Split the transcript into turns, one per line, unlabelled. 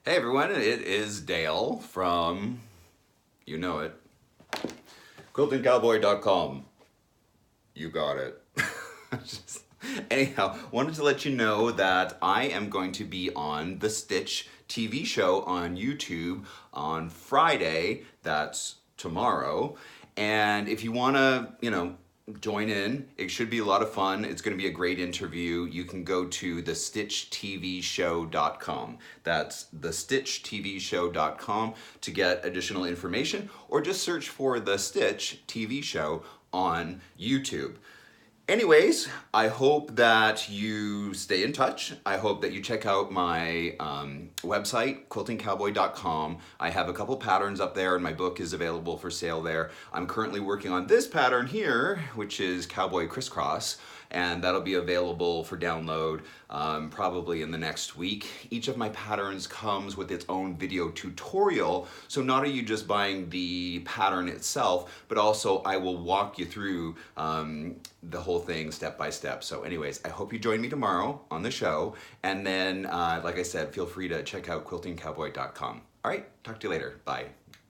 Hey everyone, it is Dale from, you know it, quiltingcowboy.com. You got it. Anyhow, wanted to let you know that I am going to be on the Stitch TV show on YouTube on Friday. That's tomorrow. And if you want to, join in, it should be a lot of fun. It's going to be a great interview. You can go to thestitchtvshow.com. That's thestitchtvshow.com to get additional information, or just search for The Stitch TV Show on YouTube. Anyways, I hope that you stay in touch. I hope that you check out my website, quiltingcowboy.com. I have a couple patterns up there and my book is available for sale there. I'm currently working on this pattern here, which is Cowboy Crisscross, and that'll be available for download probably in the next week. Each of my patterns comes with its own video tutorial, so not are you just buying the pattern itself, but also I will walk you through the whole thing step by step. So anyways, I hope you join me tomorrow on the show, and then like I said, feel free to check out quiltingcowboy.com. All right, talk to you later. Bye.